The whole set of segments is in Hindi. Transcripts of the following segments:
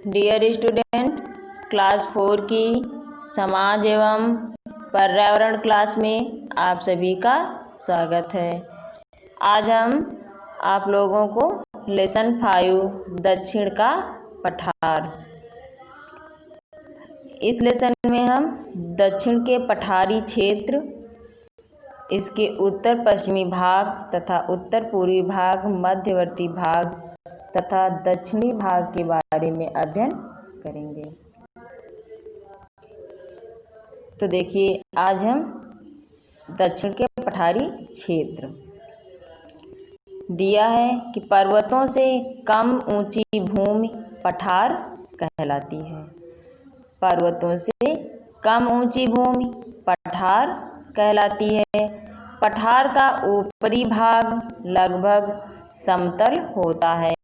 डियर स्टूडेंट, क्लास 4 की समाज एवं पर्यावरण क्लास में आप सभी का स्वागत है। आज हम आप लोगों को लेसन 5 दक्षिण का पठार, इस लेसन में हम दक्षिण के पठारी क्षेत्र, इसके उत्तर पश्चिमी भाग तथा उत्तर पूर्वी भाग, मध्यवर्ती भाग तथा दक्षिणी भाग के बारे में अध्ययन करेंगे। तो देखिए, आज हम दक्षिण के पठारी क्षेत्र दिया है कि पर्वतों से कम ऊंची भूमि पठार कहलाती है। पर्वतों से कम ऊंची भूमि पठार कहलाती है। पठार का ऊपरी भाग लगभग समतल होता है।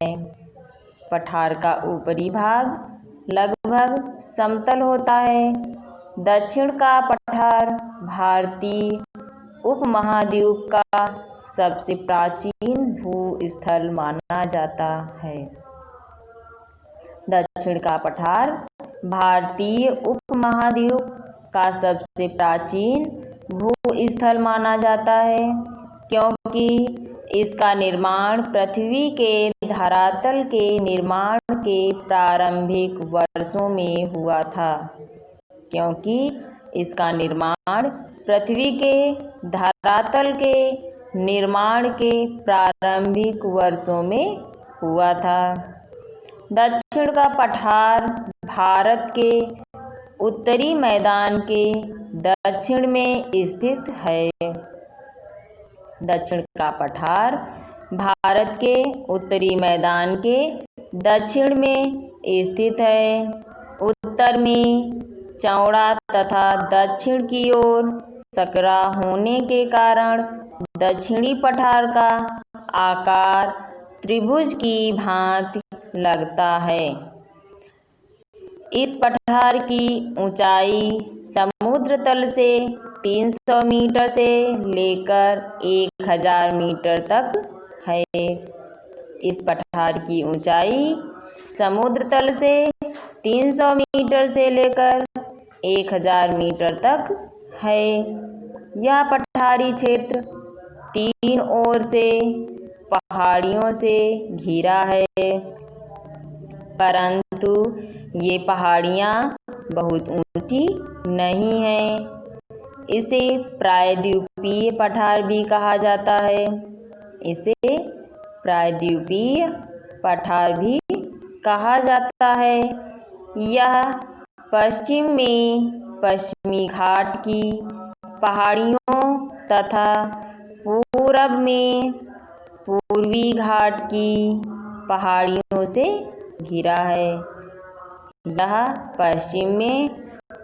पठार का ऊपरी भाग लगभग समतल होता है। दक्षिण का पठार भारतीय उपमहाद्वीप का सबसे प्राचीन भूस्थल माना जाता है। दक्षिण का पठार भारतीय उपमहाद्वीप का सबसे प्राचीन भूस्थल माना जाता है, क्योंकि इसका निर्माण पृथ्वी के धरातल के निर्माण के प्रारंभिक वर्षों में हुआ था। क्योंकि इसका निर्माण पृथ्वी के धरातल के निर्माण के प्रारंभिक वर्षों में हुआ था। दक्षिण का पठार भारत के उत्तरी मैदान के दक्षिण में स्थित है। दक्षिण का पठार भारत के उत्तरी मैदान के दक्षिण में स्थित है। उत्तर में चौड़ा तथा दक्षिण की ओर सकरा होने के कारण दक्षिणी पठार का आकार त्रिभुज की भांति लगता है। इस पठार की ऊंचाई समुद्र तल से 300 मीटर से लेकर 1000 मीटर तक है। इस पठार की ऊंचाई समुद्र तल से 300 मीटर से लेकर 1000 मीटर तक है। यह पठारी क्षेत्र 3 ओर से पहाड़ियों से घिरा है, परंतु ये पहाड़ियाँ बहुत ऊंची नहीं हैं। इसे प्रायद्वीपीय पठार भी कहा जाता है। इसे प्रायद्वीपीय पठार भी कहा जाता है। यह पश्चिम में पश्चिमी घाट की पहाड़ियों तथा पूरब में पूर्वी घाट की पहाड़ियों से घिरा है। यह पश्चिम में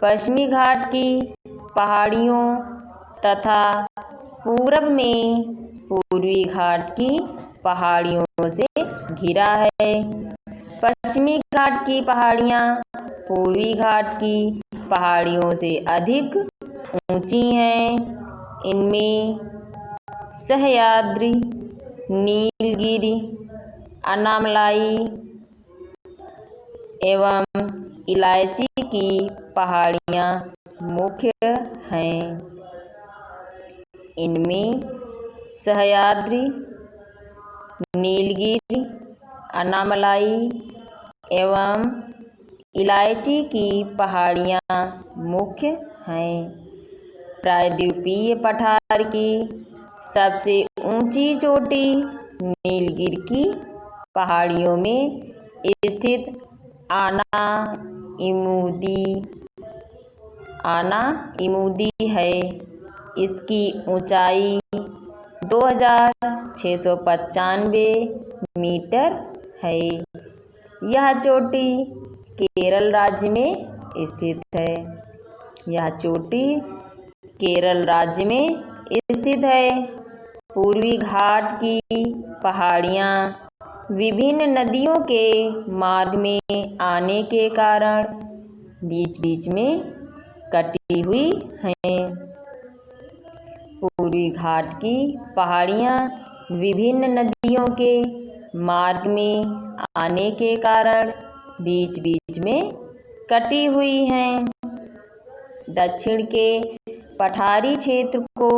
पश्चिमी घाट की पहाड़ियों तथा पूरब में पूर्वी घाट की पहाड़ियों से घिरा है। पश्चिमी घाट की पहाड़ियाँ पूर्वी घाट की पहाड़ियों से अधिक ऊंची हैं। इनमें सह्याद्री, नीलगिरी, अनामलाई एवं इलायची की पहाड़ियाँ मुख्य हैं। इनमें सह्याद्री, नीलगिरी, अनामलाई एवं इलायची की पहाड़ियाँ मुख्य हैं। प्रायद्वीपीय पठार की सबसे ऊंची चोटी नीलगिरी की पहाड़ियों में स्थित आना इमुदी है। इसकी ऊंचाई 2695 मीटर है। यह चोटी केरल राज्य में स्थित है। यह चोटी केरल राज्य में स्थित है। पूर्वी घाट की पहाड़ियाँ विभिन्न नदियों के मार्ग में आने के कारण बीच बीच में कटी हुई हैं। पूर्वी घाट की पहाड़ियाँ विभिन्न नदियों के मार्ग में आने के कारण बीच बीच में कटी हुई हैं। दक्षिण के पठारी क्षेत्र को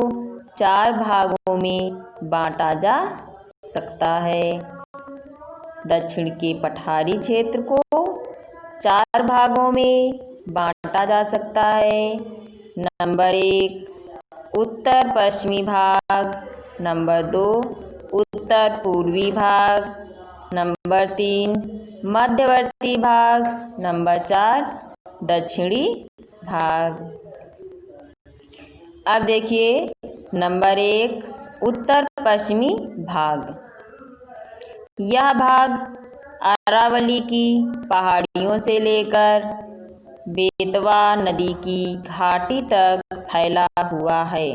4 भागों में बांटा जा सकता है। दक्षिण के पठारी क्षेत्र को 4 भागों में बांटा जा सकता है। नंबर 1 उत्तर पश्चिमी भाग, नंबर 2 उत्तर पूर्वी भाग, नंबर 3 मध्यवर्ती भाग, नंबर 4 दक्षिणी भाग। अब देखिए नंबर 1 उत्तर पश्चिमी भाग। यह भाग अरावली की पहाड़ियों से लेकर बेतवा नदी की घाटी तक फैला हुआ है।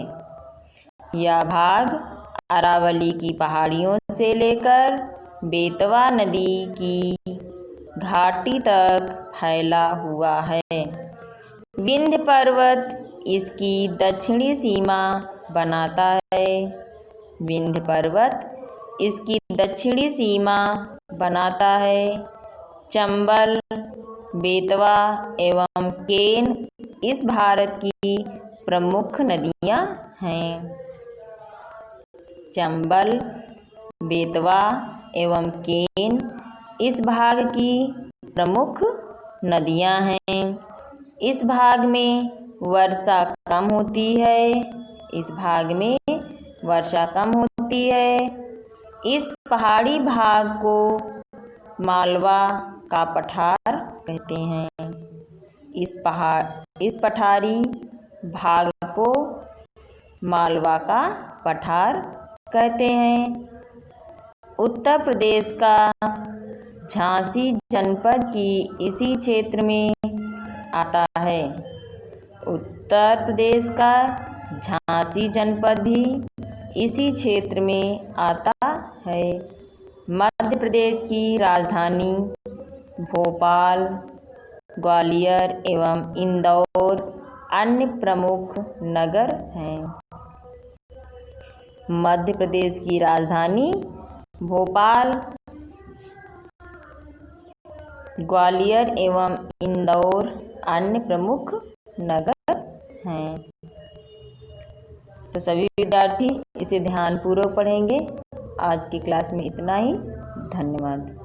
यह भाग अरावली की पहाड़ियों से लेकर बेतवा नदी की घाटी तक फैला हुआ है। विंध्य पर्वत इसकी दक्षिणी सीमा बनाता है। विंध्य पर्वत इसकी दक्षिणी सीमा बनाता है। चंबल, बेतवा एवं केन इस भारत की प्रमुख नदियां हैं। चंबल, बेतवा एवं केन इस भाग की प्रमुख नदियां हैं। इस भाग में वर्षा कम होती है। इस भाग में वर्षा कम होती है। इस पहाड़ी भाग को मालवा का पठार कहते हैं। इस पठारी भाग को मालवा का पठार कहते हैं। उत्तर प्रदेश का झांसी जनपद की इसी क्षेत्र में आता है। उत्तर प्रदेश का झांसी जनपद भी इसी क्षेत्र में आता है। मध्य प्रदेश की राजधानी भोपाल, ग्वालियर एवं इंदौर अन्य प्रमुख नगर हैं। मध्य प्रदेश की राजधानी भोपाल, ग्वालियर एवं इंदौर अन्य प्रमुख नगर हैं। तो सभी विद्यार्थी इसे ध्यानपूर्वक पढ़ेंगे। आज की क्लास में इतना ही। धन्यवाद।